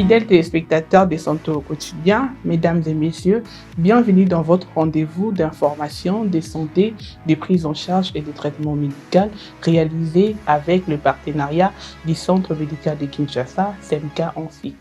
Fidèles téléspectateurs de Santé au quotidien, mesdames et messieurs, bienvenue dans votre rendez-vous d'information, de santé, de prise en charge et de traitement médical réalisé avec le partenariat du Centre médical de Kinshasa, CMK en cycle.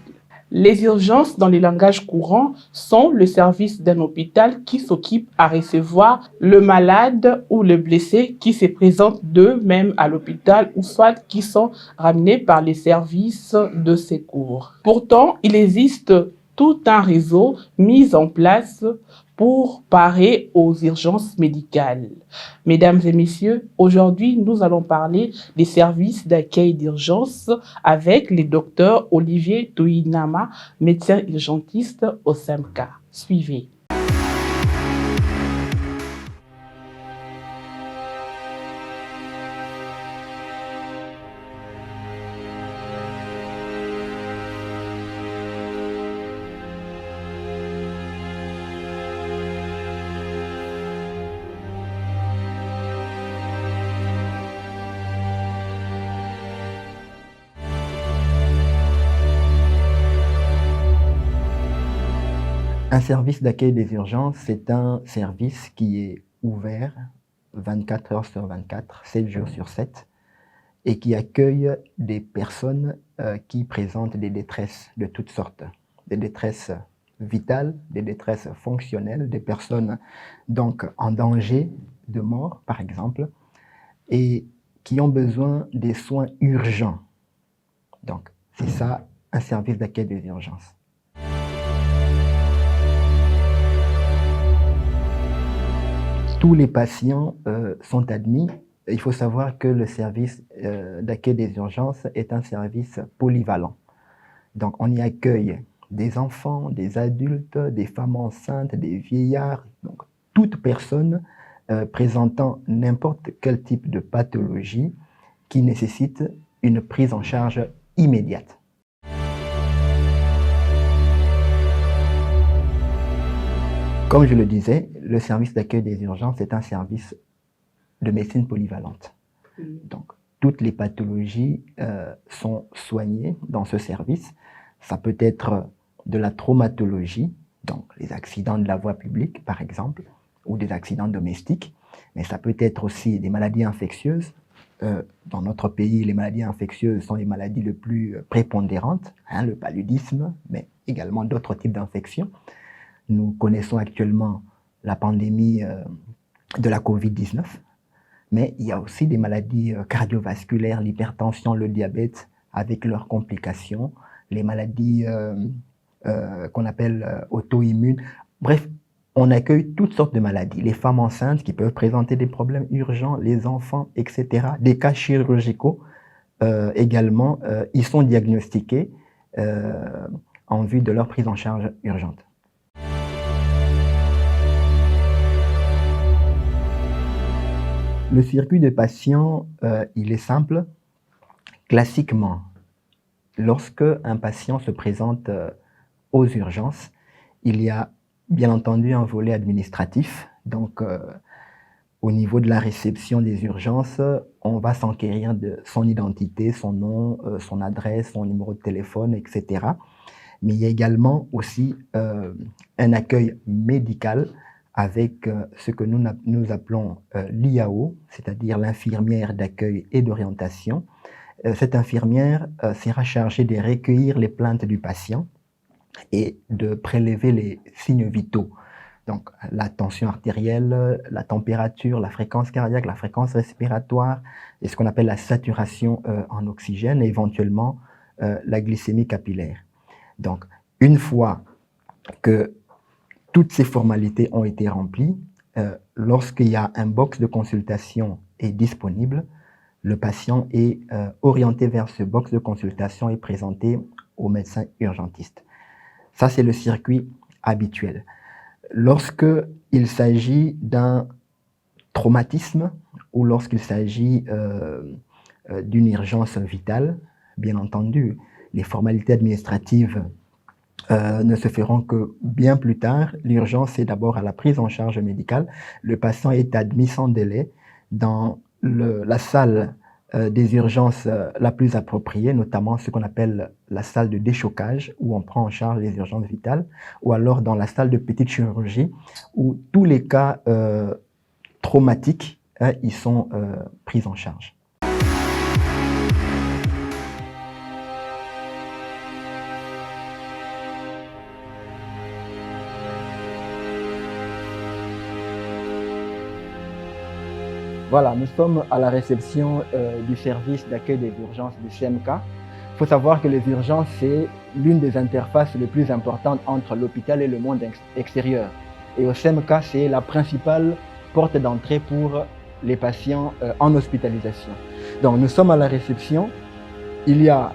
Les urgences dans le langage courant sont le service d'un hôpital qui s'occupe à recevoir le malade ou le blessé qui se présente d'eux-mêmes à l'hôpital ou soit qui sont ramenés par les services de secours. Pourtant, il existe tout un réseau mis en place pour parer aux urgences médicales. Mesdames et messieurs, aujourd'hui, nous allons parler des services d'accueil d'urgence avec le docteur Olivier Touinama, médecin urgentiste au CMK. Suivez. Un service d'accueil des urgences, c'est un service qui est ouvert 24 heures sur 24, 7 jours sur 7, et qui accueille des personnes qui présentent des détresses de toutes sortes, des détresses vitales, des détresses fonctionnelles, des personnes donc en danger de mort, par exemple, et qui ont besoin des soins urgents. Donc, c'est ça, un service d'accueil des urgences. Tous les patients sont admis. Il faut savoir que le service d'accueil des urgences est un service polyvalent. Donc, on y accueille des enfants, des adultes, des femmes enceintes, des vieillards, donc toute personne présentant n'importe quel type de pathologie qui nécessite une prise en charge immédiate. Comme je le disais, le service d'accueil des urgences est un service de médecine polyvalente. Donc, toutes les pathologies sont soignées dans ce service. Ça peut être de la traumatologie, donc les accidents de la voie publique, par exemple, ou des accidents domestiques, mais ça peut être aussi des maladies infectieuses. Dans notre pays, les maladies infectieuses sont les maladies les plus prépondérantes, le paludisme, mais également d'autres types d'infections. Nous connaissons actuellement la pandémie de la Covid-19, mais il y a aussi des maladies cardiovasculaires, l'hypertension, le diabète, avec leurs complications, les maladies qu'on appelle auto-immunes. Bref, on accueille toutes sortes de maladies. Les femmes enceintes qui peuvent présenter des problèmes urgents, les enfants, etc. Des cas chirurgicaux également, ils sont diagnostiqués en vue de leur prise en charge urgente. Le circuit de patient, il est simple. Classiquement, lorsque un patient se présente aux urgences, il y a bien entendu un volet administratif. Donc, au niveau de la réception des urgences, on va s'enquérir de son identité, son nom, son adresse, son numéro de téléphone, etc. Mais il y a également aussi un accueil médical avec ce que nous appelons l'IAO, c'est-à-dire l'infirmière d'accueil et d'orientation. Cette infirmière sera chargée de recueillir les plaintes du patient et de prélever les signes vitaux. Donc la tension artérielle, la température, la fréquence cardiaque, la fréquence respiratoire et ce qu'on appelle la saturation en oxygène et éventuellement la glycémie capillaire. Donc une fois que toutes ces formalités ont été remplies, lorsqu'il y a un box de consultation est disponible, le patient est orienté vers ce box de consultation et présenté au médecin urgentiste. Ça, c'est le circuit habituel. Lorsqu'il s'agit d'un traumatisme ou lorsqu'il s'agit d'une urgence vitale, bien entendu, les formalités administratives ne se feront que bien plus tard. L'urgence, c'est d'abord à la prise en charge médicale. Le patient est admis sans délai dans la salle des urgences la plus appropriée, notamment ce qu'on appelle la salle de déchocage, où on prend en charge les urgences vitales, ou alors dans la salle de petite chirurgie, où tous les cas traumatiques, ils sont pris en charge. Voilà, nous sommes à la réception du service d'accueil des urgences du CMK. Il faut savoir que les urgences, c'est l'une des interfaces les plus importantes entre l'hôpital et le monde extérieur. Et au CMK, c'est la principale porte d'entrée pour les patients en hospitalisation. Donc nous sommes à la réception. Il y a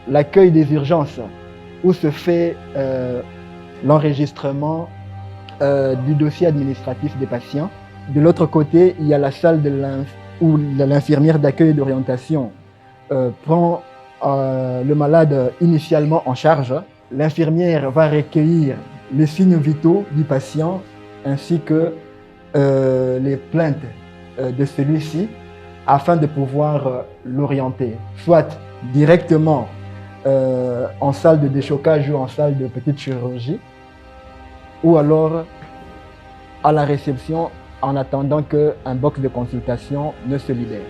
l'accueil des urgences où se fait l'enregistrement du dossier administratif des patients. De l'autre côté, il y a la salle où l'infirmière d'accueil et d'orientation prend le malade initialement en charge. L'infirmière va recueillir les signes vitaux du patient ainsi que les plaintes de celui-ci afin de pouvoir l'orienter, soit directement en salle de déchocage ou en salle de petite chirurgie, ou alors à la réception en attendant qu'un box de consultation ne se libère.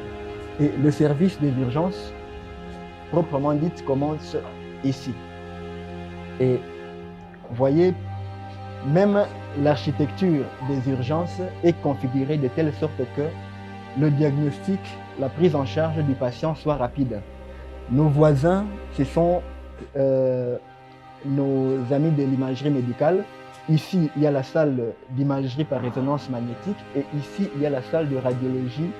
Et le service des urgences, proprement dit, commence ici. Et vous voyez, même l'architecture des urgences est configurée de telle sorte que le diagnostic, la prise en charge du patient soit rapide. Nos voisins, ce sont nos amis de l'imagerie médicale. Ici, il y a la salle d'imagerie par résonance magnétique et ici, il y a la salle de radiologie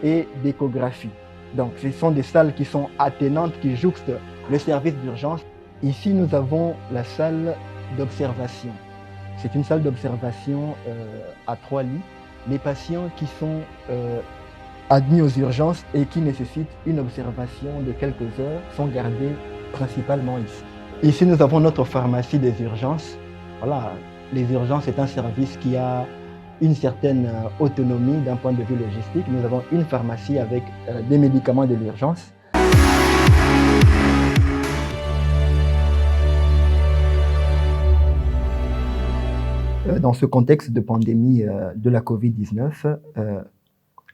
et d'échographie. Donc, ce sont des salles qui sont attenantes, qui jouxtent le service d'urgence. Ici, nous avons la salle d'observation. C'est une salle d'observation à 3 lits. Les patients qui sont admis aux urgences et qui nécessitent une observation de quelques heures sont gardés principalement ici. Ici, nous avons notre pharmacie des urgences. Voilà, les urgences est un service qui a une certaine autonomie d'un point de vue logistique. Nous avons une pharmacie avec des médicaments de l'urgence. Dans ce contexte de pandémie de la Covid-19,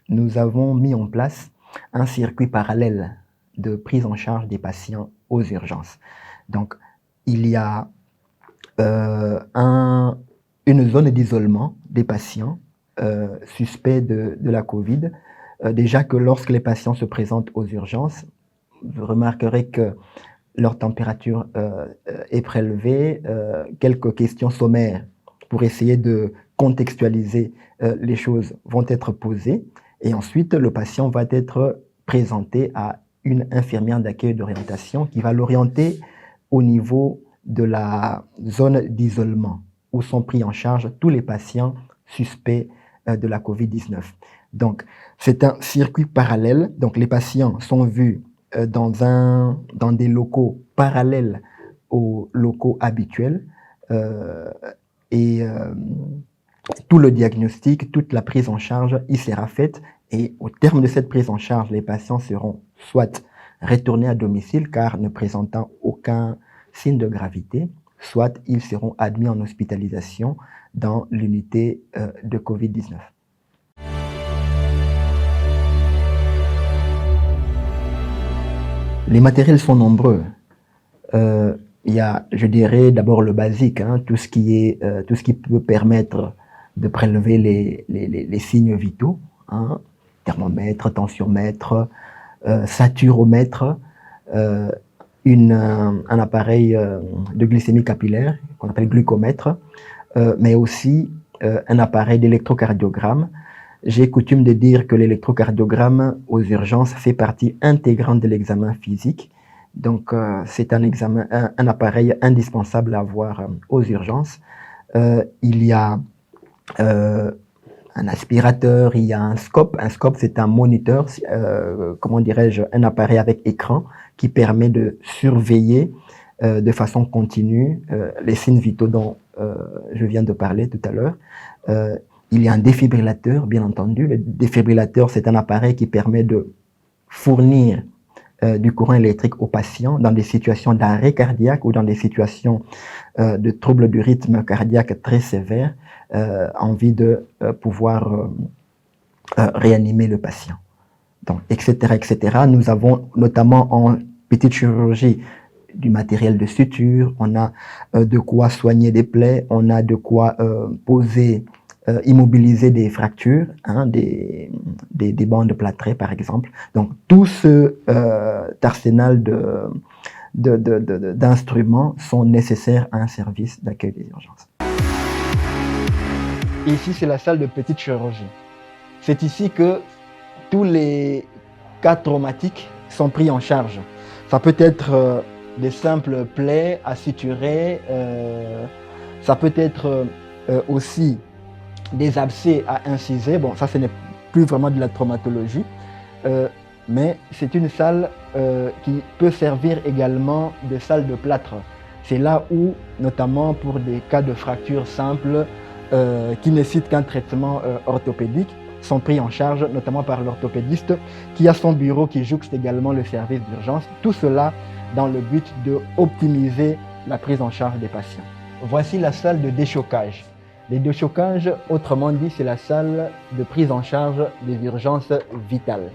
nous avons mis en place un circuit parallèle de prise en charge des patients aux urgences. Donc, il y a une zone d'isolement des patients suspects de la Covid. Déjà que lorsque les patients se présentent aux urgences, vous remarquerez que leur température est prélevée, quelques questions sommaires pour essayer de contextualiser les choses vont être posées et ensuite le patient va être présenté à une infirmière d'accueil d'orientation qui va l'orienter au niveau de la zone d'isolement où sont pris en charge tous les patients suspects de la Covid-19. Donc, c'est un circuit parallèle. Donc, les patients sont vus dans des locaux parallèles aux locaux habituels tout le diagnostic, toute la prise en charge y sera faite et au terme de cette prise en charge, les patients seront soit retournés à domicile car ne présentant aucun signe de gravité, soit ils seront admis en hospitalisation dans l'unité de Covid-19. Les matériels sont nombreux. Il y a, je dirais, d'abord le basique, tout ce qui peut permettre de prélever les signes vitaux, thermomètre, tensiomètre, saturomètre, un appareil de glycémie capillaire qu'on appelle glucomètre, mais aussi un appareil d'électrocardiogramme. J'ai coutume de dire que l'électrocardiogramme aux urgences fait partie intégrante de l'examen physique. Donc, c'est un appareil indispensable à avoir aux urgences. Il y a un aspirateur, il y a un scope. Un scope, c'est un moniteur, comment dirais-je, un appareil avec écran qui permet de surveiller de façon continue les signes vitaux dont je viens de parler tout à l'heure. Il y a un défibrillateur, bien entendu. Le défibrillateur, c'est un appareil qui permet de fournir du courant électrique aux patients dans des situations d'arrêt cardiaque ou dans des situations de troubles du rythme cardiaque très sévères, en vue de pouvoir réanimer le patient. Donc, etc., etc. Nous avons notamment en petite chirurgie du matériel de suture, on a de quoi soigner des plaies, on a de quoi immobiliser des fractures, hein, des bandes plâtrées par exemple. Donc tout ce arsenal d'instruments sont nécessaires à un service d'accueil des urgences. Ici, c'est la salle de petite chirurgie. C'est ici que tous les cas traumatiques sont pris en charge. Ça peut être des simples plaies à suturer, ça peut être aussi des abcès à inciser. Bon, ça, ce n'est plus vraiment de la traumatologie, mais c'est une salle qui peut servir également de salle de plâtre. C'est là où, notamment pour des cas de fractures simples qui nécessitent qu'un traitement orthopédique, sont pris en charge, notamment par l'orthopédiste qui a son bureau qui jouxte également le service d'urgence. Tout cela dans le but d'optimiser la prise en charge des patients. Voici la salle de déchocage. Les déchocages, autrement dit, c'est la salle de prise en charge des urgences vitales.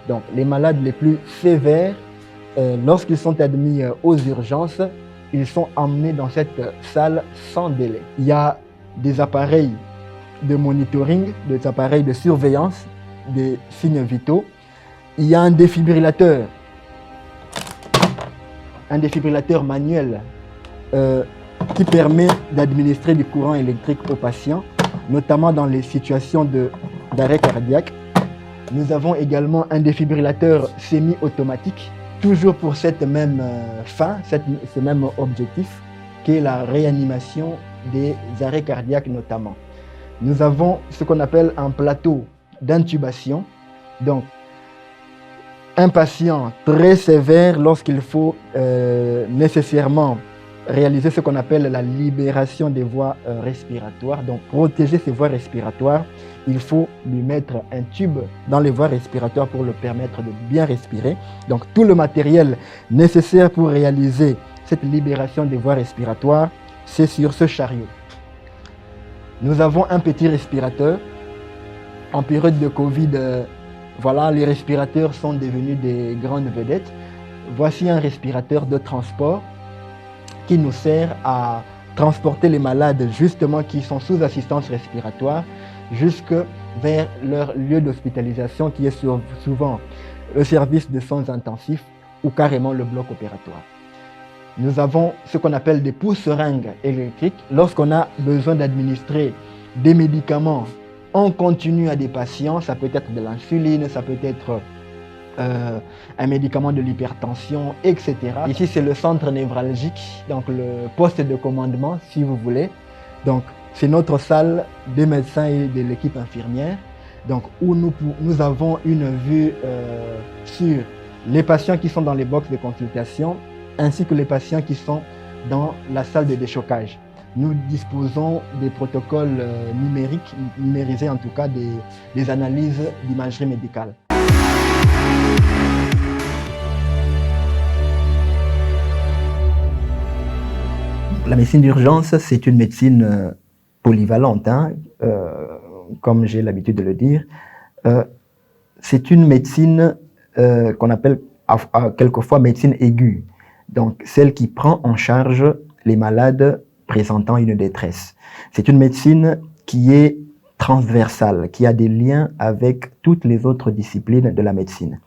Donc, les malades les plus sévères, lorsqu'ils sont admis aux urgences, ils sont emmenés dans cette salle sans délai. Il y a des appareils de monitoring, des appareils de surveillance des signes vitaux. Il y a un défibrillateur manuel qui permet d'administrer du courant électrique aux patients, notamment dans les situations d'arrêt cardiaque. Nous avons également un défibrillateur semi-automatique, toujours pour cette même fin, ce même objectif, qui est la réanimation des arrêts cardiaques notamment. Nous avons ce qu'on appelle un plateau d'intubation. Donc, un patient très sévère, lorsqu'il faut nécessairement réaliser ce qu'on appelle la libération des voies respiratoires. Donc, protéger ces voies respiratoires, il faut lui mettre un tube dans les voies respiratoires pour le permettre de bien respirer. Donc, tout le matériel nécessaire pour réaliser cette libération des voies respiratoires, c'est sur ce chariot. Nous avons un petit respirateur. En période de Covid, voilà, les respirateurs sont devenus des grandes vedettes. Voici un respirateur de transport qui nous sert à transporter les malades justement qui sont sous assistance respiratoire jusque vers leur lieu d'hospitalisation qui est souvent le service de soins intensifs ou carrément le bloc opératoire. Nous avons ce qu'on appelle des pousse-seringues électriques. Lorsqu'on a besoin d'administrer des médicaments en continu à des patients, ça peut être de l'insuline, ça peut être un médicament de l'hypertension, etc. Ici, c'est le centre névralgique, donc le poste de commandement, si vous voulez. Donc, c'est notre salle des médecins et de l'équipe infirmière, donc, où nous avons une vue sur les patients qui sont dans les box de consultation, ainsi que les patients qui sont dans la salle de déchocage. Nous disposons des protocoles numériques, numérisés en tout cas, des analyses d'imagerie médicale. La médecine d'urgence, c'est une médecine polyvalente, hein, comme j'ai l'habitude de le dire. C'est une médecine qu'on appelle quelquefois médecine aiguë, donc celle qui prend en charge les malades présentant une détresse. C'est une médecine qui est transversale, qui a des liens avec toutes les autres disciplines de la médecine.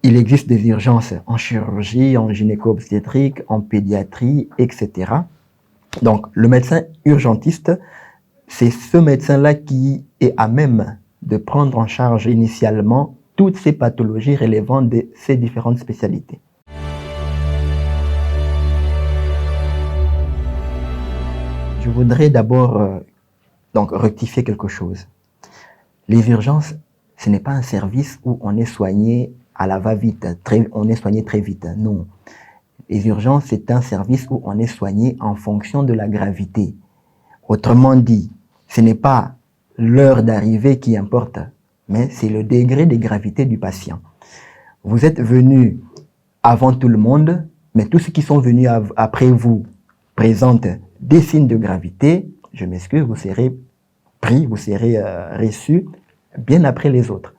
Il existe des urgences en chirurgie, en gynéco-obstétrique, en pédiatrie, etc. Donc, le médecin urgentiste, c'est ce médecin-là qui est à même de prendre en charge initialement toutes ces pathologies relevant de ces différentes spécialités. Je voudrais d'abord donc rectifier quelque chose. Les urgences, ce n'est pas un service où on est soigné à la va-vite, on est soigné très vite. Non. Les urgences, c'est un service où on est soigné en fonction de la gravité. Autrement dit, ce n'est pas l'heure d'arrivée qui importe, mais c'est le degré de gravité du patient. vous êtes venu avant tout le monde, mais tous ceux qui sont venus après vous présentent des signes de gravité, je m'excuse, vous serez pris, vous serez reçu bien après les autres.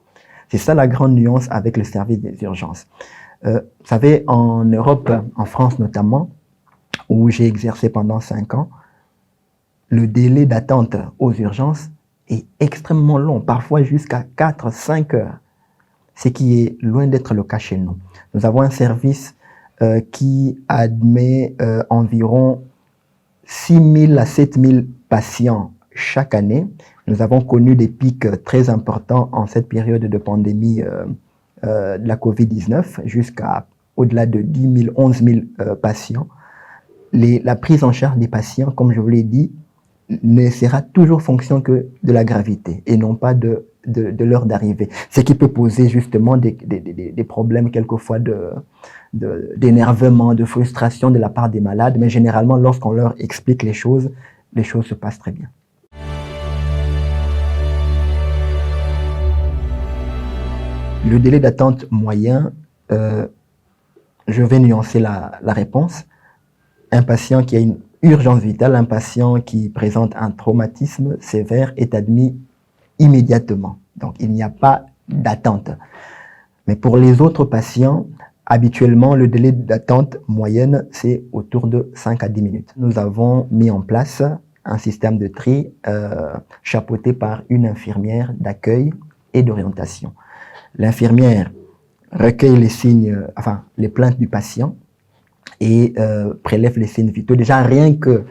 C'est ça la grande nuance avec le service des urgences. Vous savez, en Europe, en France notamment, où j'ai exercé pendant 5 ans, le délai d'attente aux urgences est extrêmement long, parfois jusqu'à 4-5 heures, ce qui est loin d'être le cas chez nous. Nous avons un service qui admet environ 6 000 à 7 000 patients chaque année. Nous avons connu des pics très importants en cette période de pandémie de la Covid-19, jusqu'à au-delà de 10 000, 11 000 patients. La prise en charge des patients, comme je vous l'ai dit, ne sera toujours fonction que de la gravité et non pas de l'heure d'arrivée. Ce qui peut poser justement des problèmes quelquefois d'énervement, de frustration de la part des malades, mais généralement lorsqu'on leur explique les choses se passent très bien. Le délai d'attente moyen, je vais nuancer la réponse. Un patient qui a une urgence vitale, un patient qui présente un traumatisme sévère est admis immédiatement. Donc, il n'y a pas d'attente. Mais pour les autres patients, habituellement, le délai d'attente moyenne, c'est autour de 5 à 10 minutes. Nous avons mis en place un système de tri chapeauté par une infirmière d'accueil et d'orientation. L'infirmière recueille les signes, les plaintes du patient et prélève les signes vitaux. Déjà, rien que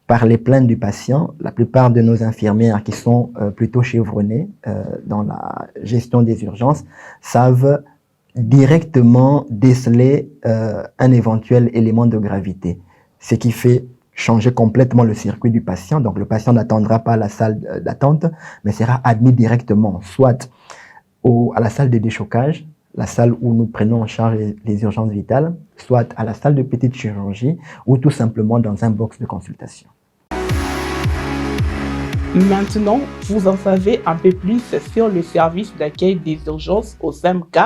par les plaintes du patient, la plupart de nos infirmières qui sont plutôt chevronnées dans la gestion des urgences savent directement déceler un éventuel élément de gravité, ce qui fait changer complètement le circuit du patient. Donc, le patient n'attendra pas à la salle d'attente, mais sera admis directement, soit à la salle de déchocage, la salle où nous prenons en charge les urgences vitales, soit à la salle de petite chirurgie ou tout simplement dans un box de consultation. Maintenant, vous en savez un peu plus sur le service d'accueil des urgences au SEMK.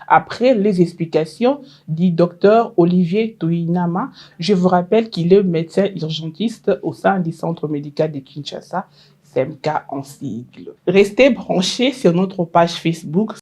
Après les explications du docteur Olivier Touinama, je vous rappelle qu'il est médecin urgentiste au sein du centre médical de Kinshasa, SEMK en sigle. Restez branchés sur notre page Facebook